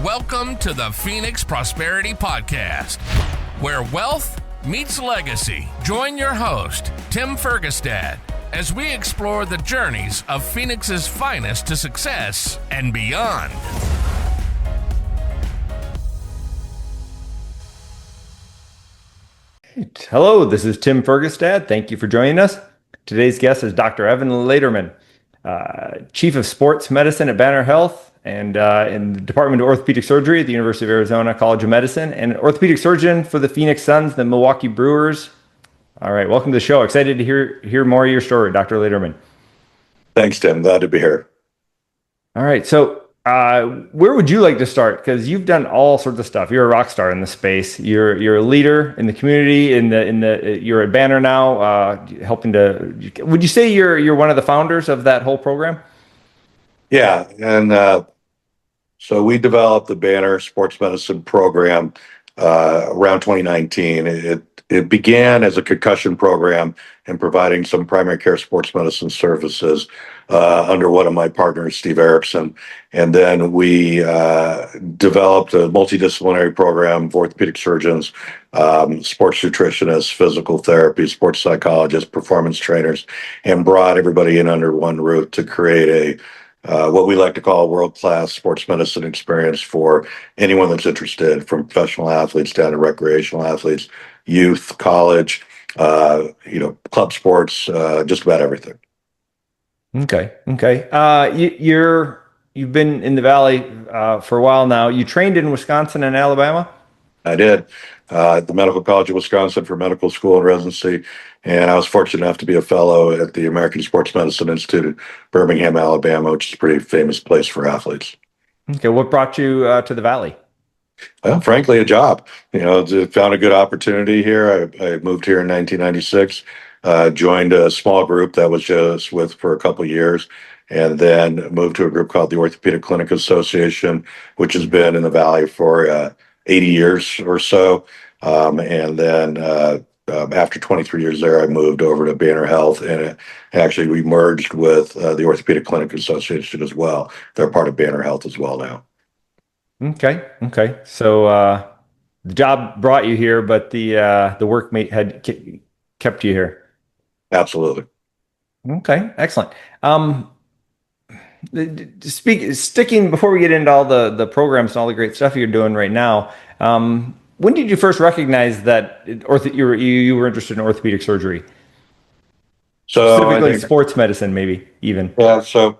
Welcome to the Phoenix Prosperity Podcast, where wealth meets legacy. Join your host, Tim Fergestad, as we explore the journeys of Phoenix's finest to success and beyond. Hello, this is Tim Fergestad. Thank you for joining us. Today's guest is Dr. Evan Lederman, Chief of Sports Medicine at Banner Health and in the Department of Orthopedic Surgery at the University of Arizona College of Medicine, and an orthopedic surgeon for the Phoenix Suns, the Milwaukee Brewers. All right, welcome to the show. Excited to hear more of your story, Dr. Lederman. Thanks, Tim. Glad to be here. All right, so where would you like to start? Because you've done all sorts of stuff. You're a rock star in the space. You're a leader in the community. You're at Banner now, helping to. Would you say you're one of the founders of that whole program? Yeah, and so we developed the Banner Sports Medicine program around 2019. It began as a concussion program and providing some primary care sports medicine services under one of my partners, Steve Erickson. And then we developed a multidisciplinary program for orthopedic surgeons, sports nutritionists, physical therapy, sports psychologists, performance trainers, and brought everybody in under one roof to create what we like to call a world-class sports medicine experience for anyone that's interested, from professional athletes down to recreational athletes, youth, college, club sports, just about everything. Okay. You've been in the Valley for a while now. You trained in Wisconsin and Alabama? I did at the Medical College of Wisconsin for medical school and residency, and I was fortunate enough to be a fellow at the American Sports Medicine Institute in Birmingham, Alabama, which is a pretty famous place for athletes. Okay, what brought you to the Valley? Well, frankly, a job. Found a good opportunity here. I moved here in 1996, joined a small group that was just with for a couple of years, and then moved to a group called the Orthopedic Clinic Association, which has been in the Valley for 80 years or so. And then after 23 years there, I moved over to Banner Health, and actually we merged with the Orthopedic Clinic Association as well. They're part of Banner Health as well now. Okay. So the job brought you here, but the work had kept you here. Absolutely. Okay, excellent. Sticking before we get into all the programs and all the great stuff you're doing right now, when did you first recognize that you were interested in orthopedic surgery? So specifically sports medicine, maybe even. Yeah. So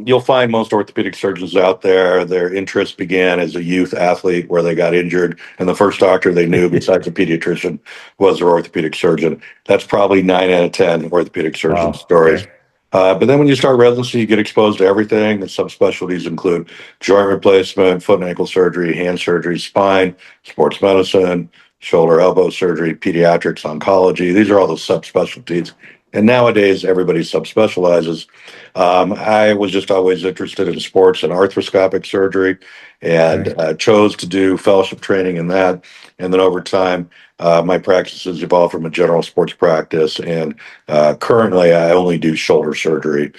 you'll find most orthopedic surgeons out there, their interest began as a youth athlete where they got injured, and the first doctor they knew besides a pediatrician was their orthopedic surgeon. That's probably 9 out of 10 orthopedic surgeon stories. Okay. But then when you start residency, you get exposed to everything. The subspecialties include joint replacement, foot and ankle surgery, hand surgery, spine, sports medicine, shoulder, elbow surgery, pediatrics, oncology. These are all the subspecialties. And nowadays, everybody subspecializes. I was just always interested in sports and arthroscopic surgery, and chose to do fellowship training in that. And then over time, my practice has evolved from a general sports practice, and currently I only do shoulder surgery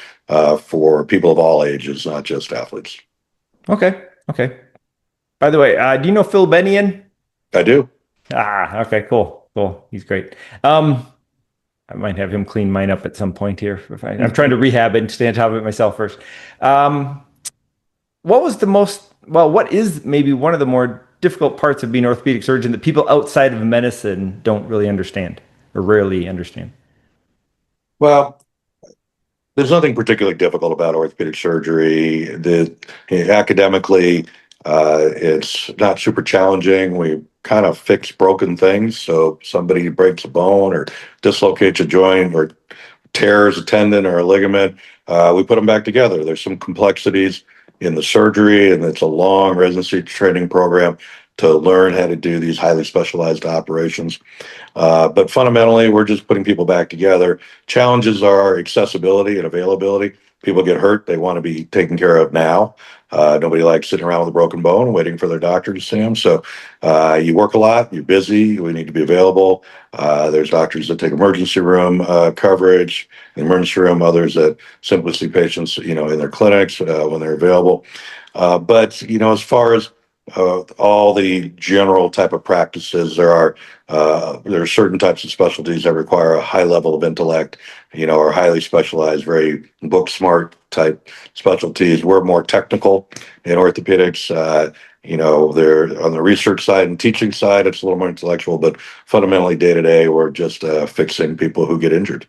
for people of all ages, not just athletes. Okay. By the way, do you know Phil Benion? I do. Okay, cool. He's great. I might have him clean mine up at some point here. I'm trying to rehab it and stay on top of it myself first. What is maybe one of the more difficult parts of being an orthopedic surgeon that people outside of medicine don't really understand or rarely understand? Well, there's nothing particularly difficult about orthopedic surgery. Academically, it's not super challenging. We kind of fix broken things. So somebody breaks a bone or dislocates a joint or tears a tendon or a ligament, we put them back together. There's some complexities in the surgery, and it's a long residency training program to learn how to do these highly specialized operations. But fundamentally, we're just putting people back together. Challenges are accessibility and availability. People get hurt, they want to be taken care of now. Nobody likes sitting around with a broken bone waiting for their doctor to see them. So you work a lot, you're busy, we need to be available. There's doctors that take emergency room coverage, in the emergency room, others that simply see patients, in their clinics when they're available. But, as far as all the general type of practices, there are certain types of specialties that require a high level of intellect, or highly specialized, very book smart type specialties. We're more technical in orthopedics. They're on the research side and teaching side, it's a little more intellectual, but fundamentally day to day, we're just fixing people who get injured.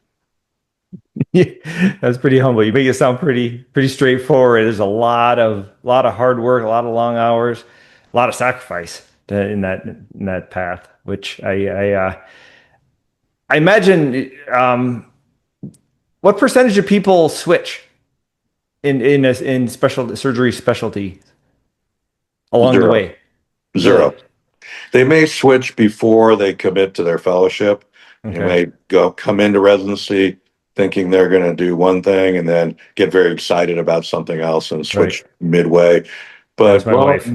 Yeah, that's pretty humble. You make it sound pretty straightforward. There's a lot of hard work, a lot of long hours, a lot of sacrifice in that path, which I imagine. What percentage of people switch in special surgery specialty along the way? Zero. Really? They may switch before they commit to their fellowship. They Okay. may come into residency thinking they're going to do one thing and then get very excited about something else and switch Right. midway. That's But my wife.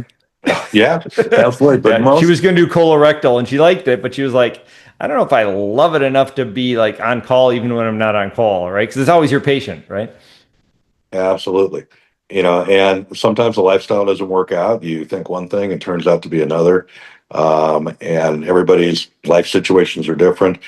yeah, absolutely. But Yeah, she most, was going to do colorectal and she liked it, but she was like, I don't know if I love it enough to be like on call even when I'm not on call, right? Because it's always your patient, right? absolutely. And sometimes the lifestyle doesn't work out. You think one thing, it turns out to be another. And everybody's life situations are different.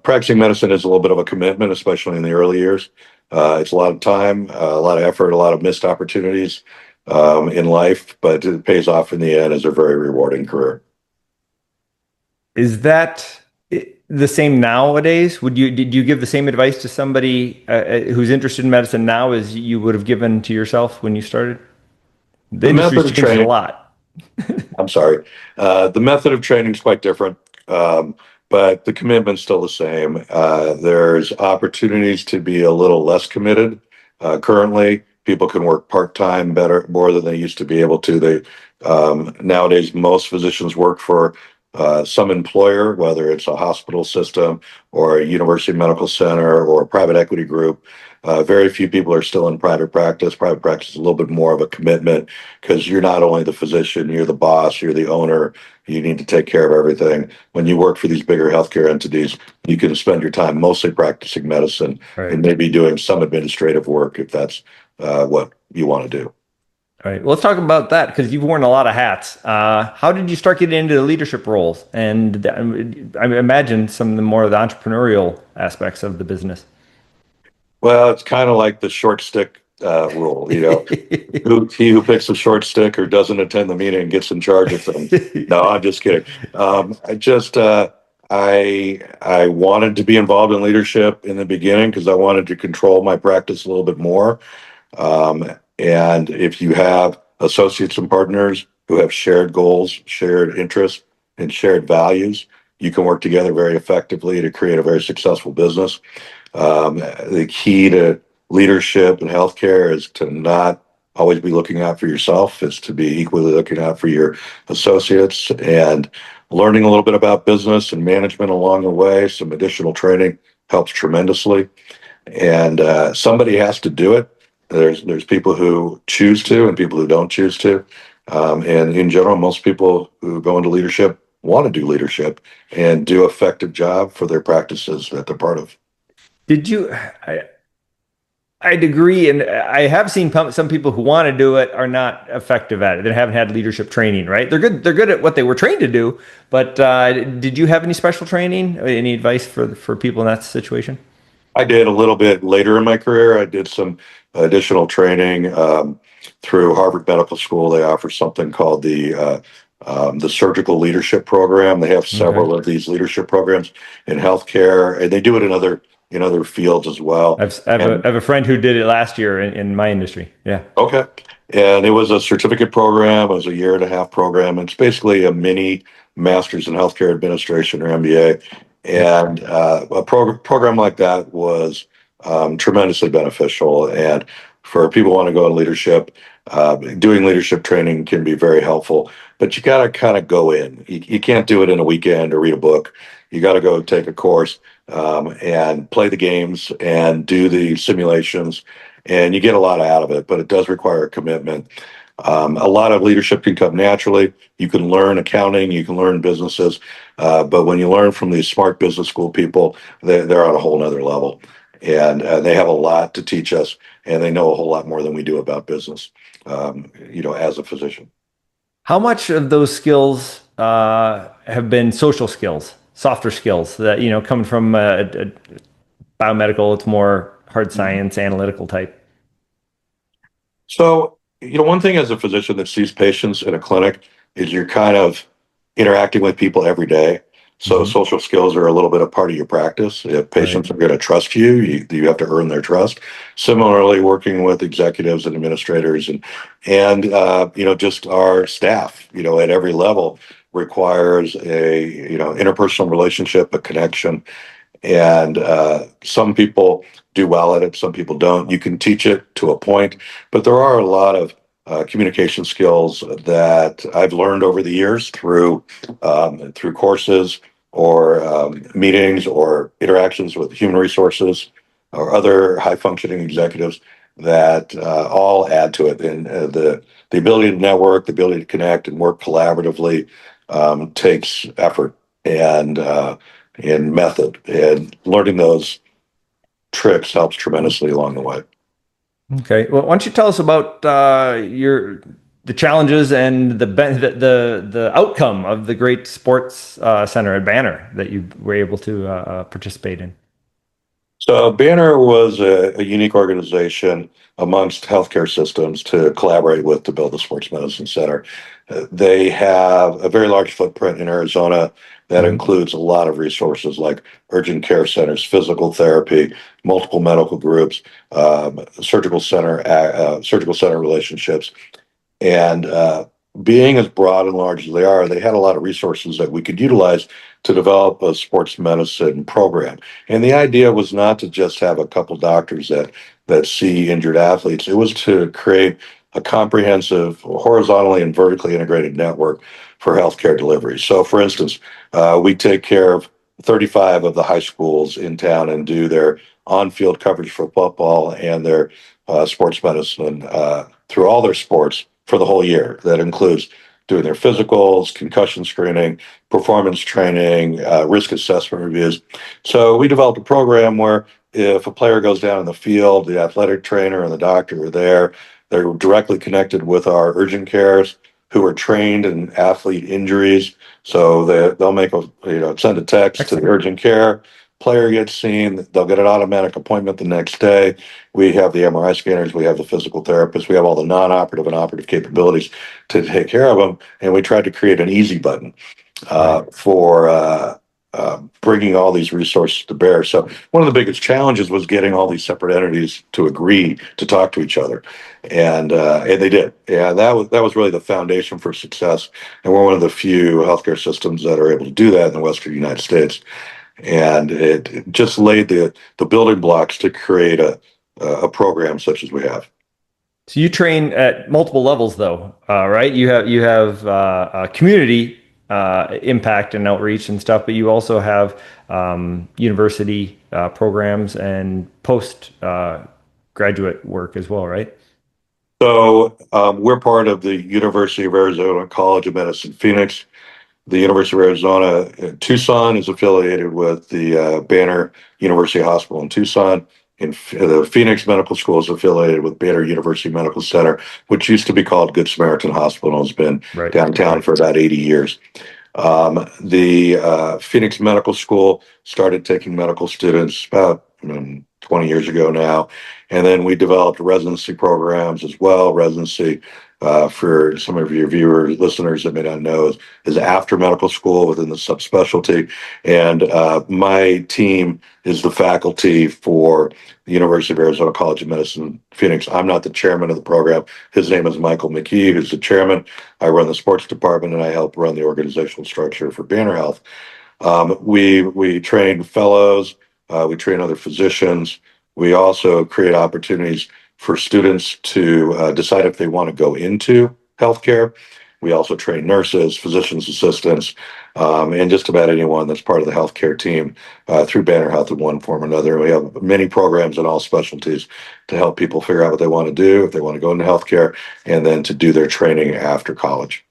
Practicing medicine is a little bit of a commitment, especially in the early years. It's a lot of time, a lot of effort, a lot of missed opportunities in life, but it pays off in the end as a very rewarding career. Is that the same nowadays? Did you give the same advice to somebody who's interested in medicine now as you would have given to yourself when you started? The The industry's method of changed a training, lot. I'm sorry, the method of training is quite different, but the commitment's still the same. There's opportunities to be a little less committed. Currently, people can work part-time better, more than they used to be able to. Nowadays, most physicians work for some employer, whether it's a hospital system or a university medical center or a private equity group. Very few people are still in private practice. Private practice is a little bit more of a commitment because you're not only the physician, you're the boss, you're the owner. You need to take care of everything. When you work for these bigger healthcare entities, you can spend your time mostly practicing medicine Right. and maybe doing some administrative work if that's what you want to do. All right. Well, let's talk about that because you've worn a lot of hats. How did you start getting into the leadership roles? And I imagine some of the more of the entrepreneurial aspects of the business. Well, it's kind of like the short stick rule, he who picks the short stick or doesn't attend the meeting gets in charge of things. No, I'm just kidding. I wanted to be involved in leadership in the beginning because I wanted to control my practice a little bit more. And if you have associates and partners who have shared goals, shared interests, and shared values, you can work together very effectively to create a very successful business. The key to leadership in healthcare is to not always be looking out for yourself. It's to be equally looking out for your associates and learning a little bit about business and management along the way. Some additional training helps tremendously. And somebody has to do it. There's people who choose to and people who don't choose to. And in general, most people who go into leadership want to do leadership and do effective job for their practices that they're part of. Did you? I'd agree, and I have seen some people who want to do it are not effective at it. They haven't had leadership training, right? They're good. They're good at what they were trained to do. But did you have any special training? Any advice for people in that situation? I did a little bit later in my career. I did some additional training through Harvard Medical School. They offer something called the Surgical Leadership Program. They have several Okay. of these leadership programs in healthcare, and they do it in other fields as well. I have a friend who did it last year in my industry. Yeah. Okay. And it was a certificate program. It was a year and a half program. It's basically a mini master's in healthcare administration or MBA. And a program like that was tremendously beneficial. And for people who want to go in leadership, doing leadership training can be very helpful. But you got to kind of go in. You can't do it in a weekend or read a book. You got to go take a course and play the games and do the simulations and you get a lot out of it, but it does require a commitment. A lot of leadership can come naturally. You can learn accounting, you can learn businesses, but when you learn from these smart business school people, they're on a whole nother level, and they have a lot to teach us, and they know a whole lot more than we do about business. As a physician. How much of those skills have been social skills, softer skills that, coming from a biomedical, it's more hard science, analytical type? So, one thing as a physician that sees patients in a clinic is you're kind of interacting with people every day. So Mhm. social skills are a little bit a part of your practice. If Right. patients are going to trust you, you have to earn their trust. Similarly, working with executives and administrators and just our staff, at every level requires a interpersonal relationship, a connection, and some people do well at it, some people don't. You can teach it to a point, but there are a lot of communication skills that I've learned over the years through courses or meetings or interactions with human resources or other high functioning executives that all add to it. And the ability to network, the ability to connect and work collaboratively takes effort and method, and learning those tricks helps tremendously along the way. Okay. Well, why don't you tell us about the challenges and the outcome of the great sports center at Banner that you were able to participate in? So Banner was a unique organization amongst healthcare systems to collaborate with to build the Sports Medicine Center. They have a very large footprint in Arizona that Mhm. includes a lot of resources like urgent care centers, physical therapy, multiple medical groups, surgical center relationships, and being as broad and large as they are, they had a lot of resources that we could utilize to develop a sports medicine program. And the idea was not to just have a couple doctors that see injured athletes. It was to create a comprehensive, horizontally and vertically integrated network for healthcare delivery. So, for instance, we take care of 35 of the high schools in town and do their on-field coverage for football and their sports medicine through all their sports for the whole year. That includes doing their physicals, concussion screening, performance training, risk assessment reviews. So we developed a program where if a player goes down in the field, the athletic trainer and the doctor are there. They're directly connected with our urgent cares who are trained in athlete injuries. So they'll send a text to the Excellent. urgent care. Player gets seen. They'll get an automatic appointment the next day. We have the MRI scanners, we have the physical therapists, we have all the non-operative and operative capabilities to take care of them. And we tried to create an easy button Right. for bringing all these resources to bear. So one of the biggest challenges was getting all these separate entities to agree to talk to each other, and they did. And that was really the foundation for success. And we're one of the few healthcare systems that are able to do that in the Western United States. And it just laid the building blocks to create a program such as we have. So you train at multiple levels, though, right? You have community impact and outreach and stuff, but you also have university programs and post graduate work as well, right? So we're part of the University of Arizona College of Medicine, Phoenix. The University of Arizona Tucson is affiliated with the Banner University Hospital in Tucson. And the Phoenix Medical School is affiliated with Banner University Medical Center, which used to be called Good Samaritan Hospital, has been Right. downtown for about 80 years. The Phoenix Medical School started taking medical students about 20 years ago now. And then we developed residency programs as well. Residency, for some of your viewers, listeners that may not know, is after medical school within the subspecialty. And my team is the faculty for the University of Arizona College of Medicine, Phoenix. I'm not the chairman of the program. His name is Michael McKee, who's the chairman. I run the sports department and I help run the organizational structure for Banner Health. We train fellows, we train other physicians. We also create opportunities for students to decide if they want to go into healthcare. We also train nurses, physicians assistants, and just about anyone that's part of the healthcare team through Banner Health in one form or another. We have many programs in all specialties to help people figure out what they want to do, if they want to go into healthcare, and then to do their training after college.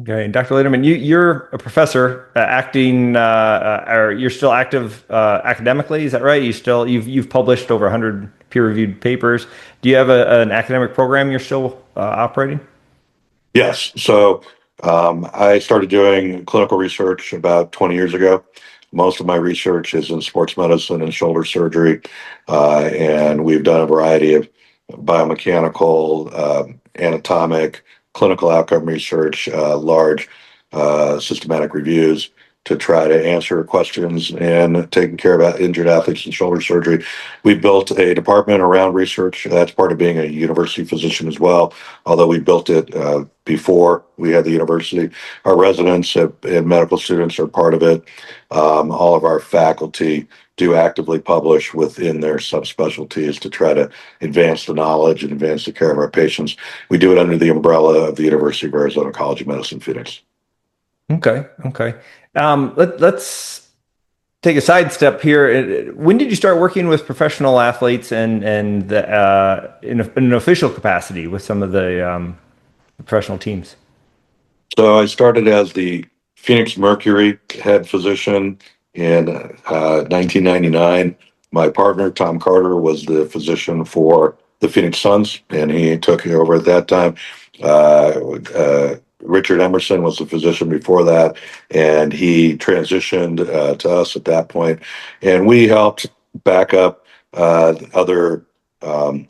Okay, Dr. Lederman, you're a professor acting, or you're still active academically. Is that right? You've published over 100 peer-reviewed papers. Do you have an academic program you're still operating? Yes. So I started doing clinical research about 20 years ago. Most of my research is in sports medicine and shoulder surgery, and we've done a variety of biomechanical, anatomic, clinical outcome research, large systematic reviews to try to answer questions and taking care of injured athletes in shoulder surgery. We built a department around research. That's part of being a university physician as well, although we built it before we had the university. Our residents and medical students are part of it. All of our faculty do actively publish within their subspecialties to try to advance the knowledge and advance the care of our patients. We do it under the umbrella of the University of Arizona College of Medicine, Phoenix. Okay. Let's take a sidestep here. When did you start working with professional athletes and in an official capacity with some of the professional teams? So I started as the Phoenix Mercury head physician in 1999. My partner, Tom Carter, was the physician for the Phoenix Suns, and he took over at that time. Richard Emerson was the physician before that, and he transitioned to us at that point. And we helped back up other the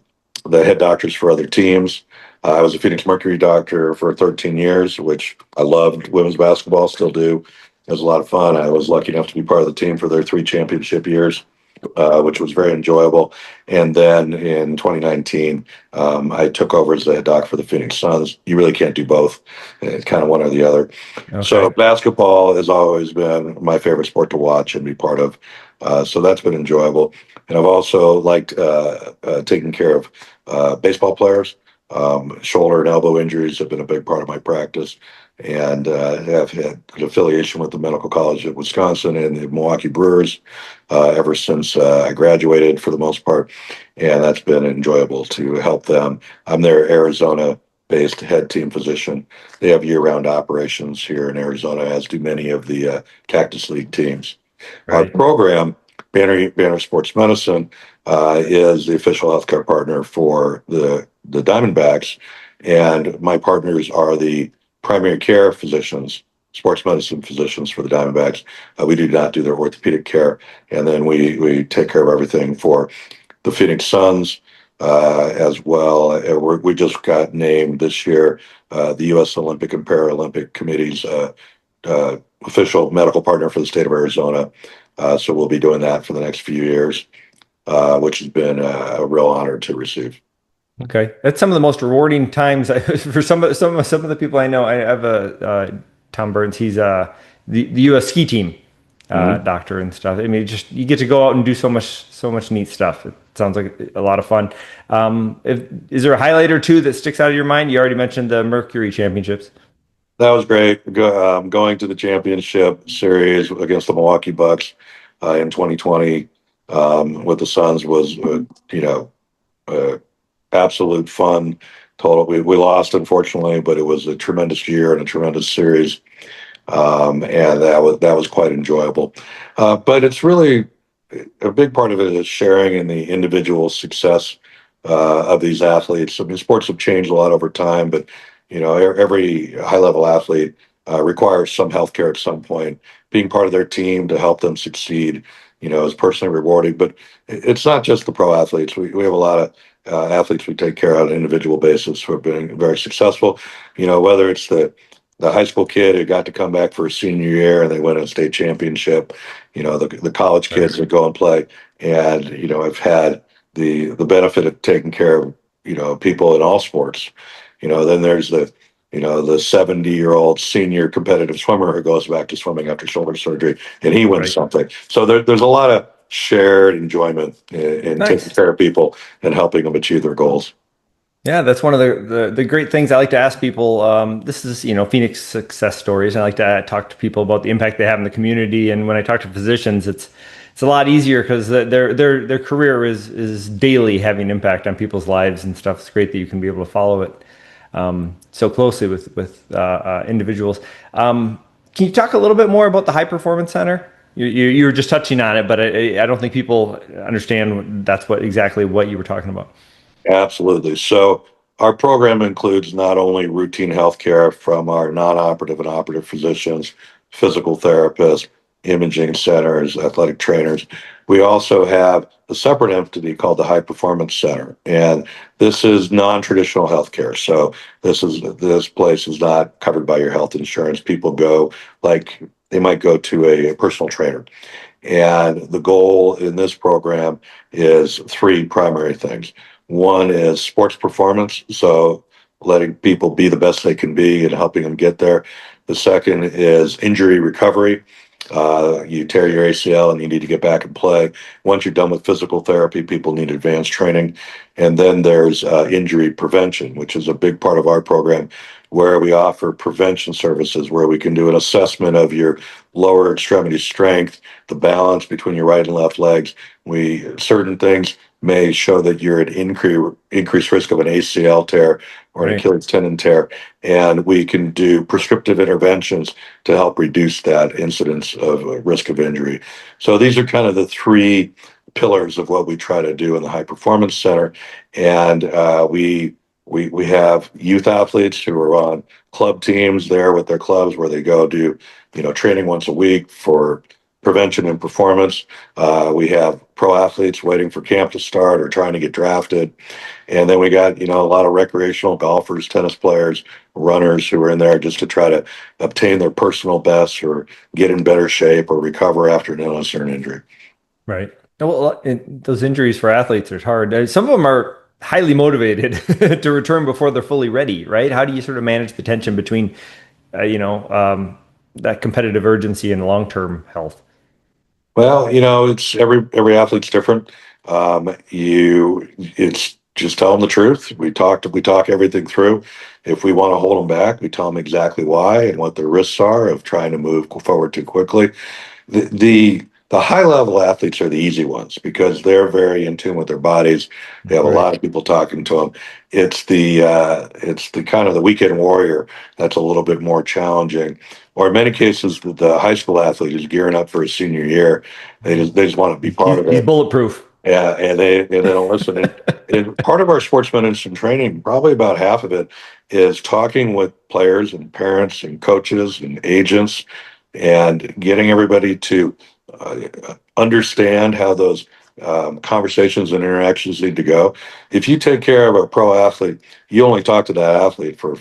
head doctors for other teams. I was a Phoenix Mercury doctor for 13 years, which I loved women's basketball, still do. It was a lot of fun. I was lucky enough to be part of the team for their 3 championship years, which was very enjoyable. And then in 2019, I took over as the head doc for the Phoenix Suns. You really can't do both. It's kind of one or the other. Okay. So basketball has always been my favorite sport to watch and be part of. So that's been enjoyable. And I've also liked taking care of baseball players. Shoulder and elbow injuries have been a big part of my practice, and have had an affiliation with the Medical College of Wisconsin and the Milwaukee Brewers ever since I graduated, for the most part, and that's been enjoyable to help them. I'm their Arizona-based head team physician. They have year-round operations here in Arizona, as do many of the Cactus League teams. Right. Our program, Banner Sports Medicine, is the official healthcare partner for the Diamondbacks, and my partners are the primary care physicians, sports medicine physicians for the Diamondbacks. We do not do their orthopedic care, and then we take care of everything for the Phoenix Suns as well. We just got named this year the U.S. Olympic and Paralympic Committee's official medical partner for the state of Arizona. So we'll be doing that for the next few years, which has been a real honor to receive. Okay, that's some of the most rewarding times for some of the people I know. I have Tom Burns. He's the U.S. ski team doctor and stuff. I mean, just you get to go out and do so much neat stuff. It sounds like a lot of fun. Is there a highlight or two that sticks out of your mind? You already mentioned the Mercury Championships. That was great. Going to the championship series against the Milwaukee Bucks in 2020 with the Suns was, absolute fun. Total. We lost, unfortunately, but it was a tremendous year and a tremendous series, and that was quite enjoyable. But it's really a big part of it is sharing in the individual success of these athletes. I mean, sports have changed a lot over time, but every high-level athlete requires some healthcare at some point. Being part of their team to help them succeed, is personally rewarding. But it's not just the pro athletes. We have a lot of athletes we take care of on an individual basis who have been very successful. Whether it's the high school kid who got to come back for a senior year and they win a state championship, the college kids that go and play. And, I've had the benefit of taking care of, people in all sports. Then there's the 70-year-old senior competitive swimmer who goes back to swimming after shoulder surgery and he wins something. So there's a lot of shared enjoyment in taking care of people and helping them achieve their goals. Yeah, that's one of the great things I like to ask people. This is, Phoenix success stories. I like to talk to people about the impact they have in the community. And when I talk to physicians, it's a lot easier because their career is daily having impact on people's lives and stuff. It's great that you can be able to follow it so closely with individuals. Can you talk a little bit more about the High Performance Center? You were just touching on it, but I don't think people understand that's exactly what you were talking about. Absolutely. So our program includes not only routine healthcare from our non-operative and operative physicians, physical therapists, imaging centers, athletic trainers. We also have a separate entity called the High Performance Center, and this is non-traditional healthcare. So this place is not covered by your health insurance. People go like they might go to a personal trainer. And the goal in this program is three primary things. One is sports performance, so letting people be the best they can be and helping them get there. The second is injury recovery. You tear your ACL and you need to get back and play. Once you're done with physical therapy, people need advanced training. And then there's injury prevention, which is a big part of our program, where we offer prevention services, where we can do an assessment of your lower extremity strength, the balance between your right and left legs. Certain things may show that you're at increased risk of an ACL tear or an Right. Achilles tendon tear, and we can do prescriptive interventions to help reduce that incidence of risk of injury. So these are kind of the three pillars of what we try to do in the High Performance Center, and we have youth athletes who are on club teams there with their clubs where they go do training once a week for prevention and performance. We have pro athletes waiting for camp to start or trying to get drafted. And then we got, a lot of recreational golfers, tennis players, runners who are in there just to try to obtain their personal best or get in better shape or recover after an illness or an injury. Right. Well, those injuries for athletes are hard. Some of them are highly motivated to return before they're fully ready, right? How do you sort of manage the tension between, that competitive urgency and long-term health? Well, it's every athlete's different. It's just tell them the truth. We talk everything through. If we want to hold them back, we tell them exactly why and what the risks are of trying to move forward too quickly. The high level athletes are the easy ones because they're very in tune with their bodies. They have a Right. lot of people talking to them. It's the kind of the weekend warrior that's a little bit more challenging. Or in many cases, the high school athlete is gearing up for his senior year. They just want to be part of He's it. bulletproof. Yeah, and they don't listen. And part of our sports medicine training, probably about half of it, is talking with players and parents and coaches and agents, and getting everybody to understand how those conversations and interactions need to go. If you take care of a pro athlete, you only talk to that athlete for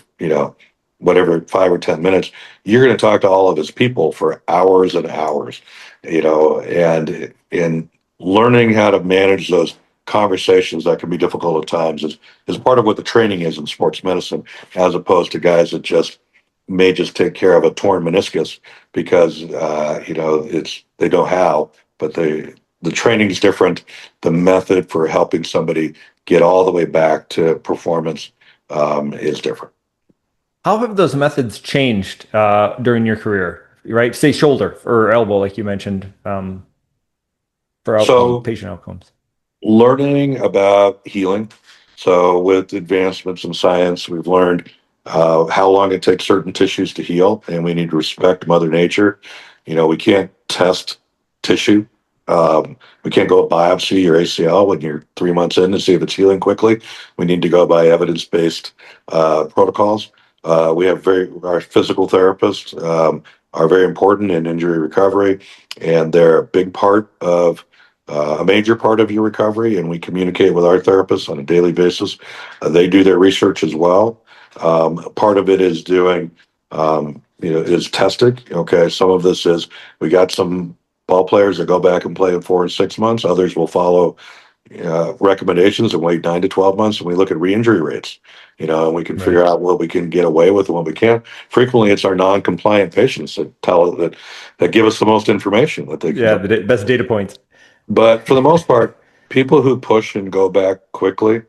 whatever 5 or 10 minutes. You're going to talk to all of his people for hours and hours, and learning how to manage those conversations that can be difficult at times is part of what the training is in sports medicine, as opposed to guys that may just take care of a torn meniscus because it's they know how, but the training is different. The method for helping somebody get all the way back to performance is different. How have those methods changed during your career? Right, say shoulder or elbow, like you mentioned, for So patient outcomes. learning about healing. So with advancements in science, we've learned how long it takes certain tissues to heal, and we need to respect Mother Nature. We can't test tissue. We can't go biopsy your ACL when you're 3 months in to see if it's healing quickly. We need to go by evidence-based protocols. We have our physical therapists are very important in injury recovery, and they're a major part of your recovery. And we communicate with our therapists on a daily basis. They do their research as well. Part of it is doing, is testing. Okay, some of this is we got some ball players that go back and play in 4 and 6 months. Others will follow recommendations and wait 9 to 12 months, and we look at re-injury rates. And we can Right. figure out what we can get away with and what we can't. Frequently, it's our non-compliant patients that give us the most information that they can Yeah, go. the best data points. But for the most part, people who push and go back quickly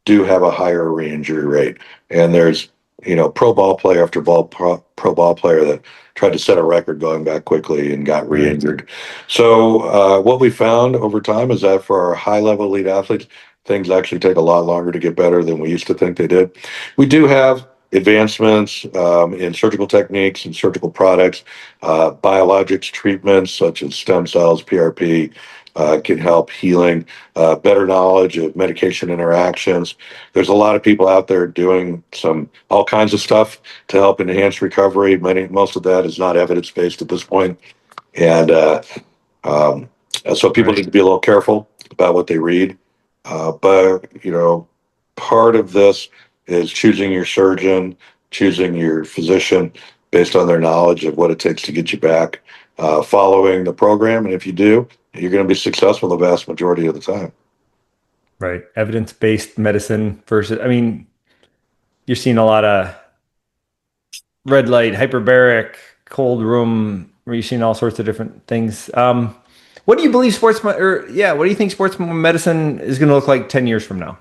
do have a higher re-injury rate. And there's, pro ball player after pro ball player that tried to set a record going back quickly and got re-injured. So what we found over time is that for our high-level elite athletes, things actually take a lot longer to get better than we used to think they did. We do have advancements in surgical techniques and surgical products, biologics treatments such as stem cells, PRP, can help healing, better knowledge of medication interactions. There's a lot of people out there doing all kinds of stuff to help enhance recovery. Most of that is not evidence-based at this point. And so people need to be a little careful about what they read. But part of this is choosing your surgeon, choosing your physician based on their knowledge of what it takes to get you back, following the program. And if you do, you're going to be successful the vast majority of the time. Right. Evidence-based medicine versus, you're seeing a lot of red light, hyperbaric, cold room, where you're seeing all sorts of different things. What do you believe what do you think sports medicine is going to look like 10 years from now?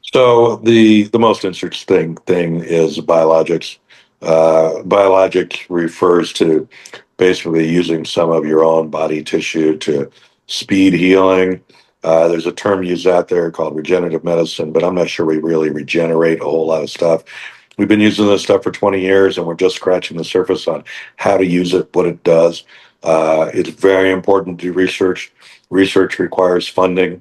So the most interesting thing is biologics. Biologics refers to basically using some of your own body tissue to speed healing. There's a term used out there called regenerative medicine, but I'm not sure we really regenerate a whole lot of stuff. We've been using this stuff for 20 years, and we're just scratching the surface on how to use it, what it does. It's very important to do research. Research requires funding.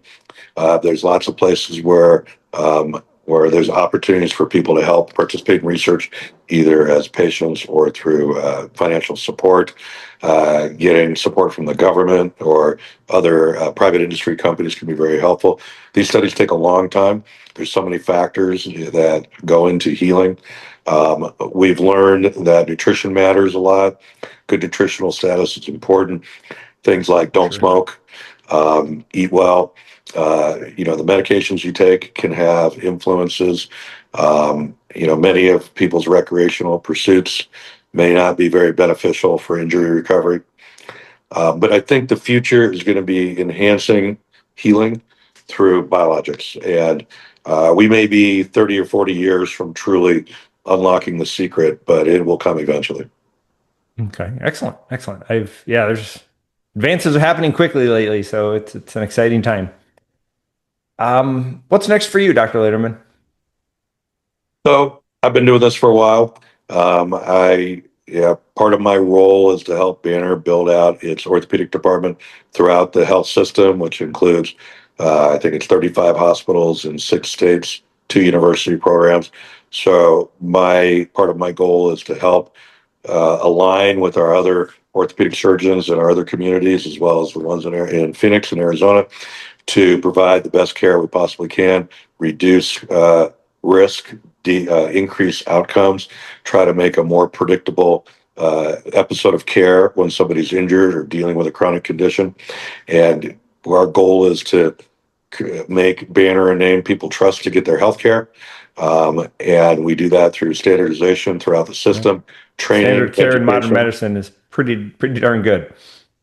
There's lots of places where there's opportunities for people to help participate in research, either as patients or through financial support, getting support from the government or other private industry companies can be very helpful. These studies take a long time. There's so many factors that go into healing. We've learned that nutrition matters a lot. Good nutritional status is important. Things like don't smoke, eat well. The medications you take can have influences. Many of people's recreational pursuits may not be very beneficial for injury recovery. But I think the future is going to be enhancing healing through biologics. And we may be 30 or 40 years from truly unlocking the secret, but it will come eventually. Okay. Excellent. There's advances are happening quickly lately, so it's an exciting time. What's next for you, Dr. Lederman? So I've been doing this for a while. Part of my role is to help Banner build out its orthopedic department throughout the health system, which includes, I think it's 35 hospitals in 6 states, 2 university programs. So part of my goal is to help align with our other orthopedic surgeons in our other communities, as well as the ones in Phoenix and Arizona, to provide the best care we possibly can, reduce risk, increase outcomes, try to make a more predictable episode of care when somebody's injured or dealing with a chronic condition. And our goal is to make Banner a name people trust to get their health care. And we do that through standardization throughout the system, training. Standard care in modern medicine is pretty darn good.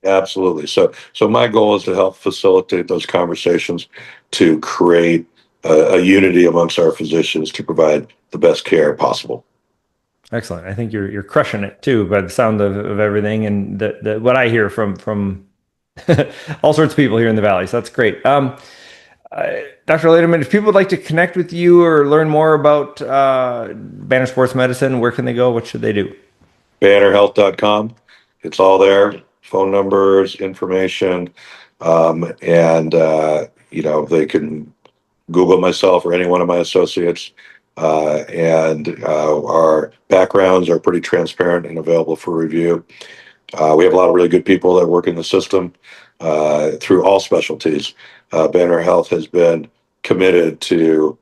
Absolutely. So my goal is to help facilitate those conversations to create a unity amongst our physicians to provide the best care possible. Excellent. I think you're crushing it too, by the sound of everything, and what I hear from all sorts of people here in the Valley. So that's great. Dr. Lederman, if people would like to connect with you or learn more about Banner Sports Medicine, where can they go? What should they do? BannerHealth.com. It's all there. Phone numbers, information, and they can Google myself or any one of my associates. And our backgrounds are pretty transparent and available for review. We have a lot of really good people that work in the system through all specialties. Banner Health has been committed to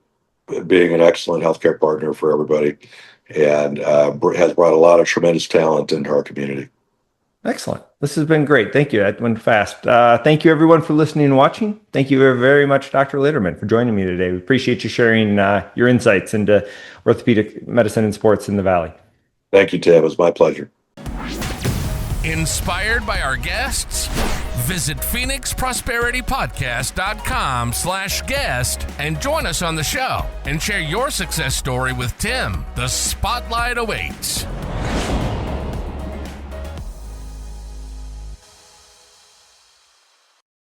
being an excellent healthcare partner for everybody, and has brought a lot of tremendous talent into our community. Excellent. This has been great. Thank you. That went fast. Thank you, everyone, for listening and watching. Thank you very much, Dr. Lederman, for joining me today. We appreciate you sharing your insights into orthopedic medicine and sports in the Valley. Thank you, Tim. It was my pleasure. Inspired by our guests? Visit PhoenixProsperityPodcast.com/guest and join us on the show and share your success story with Tim. The spotlight awaits.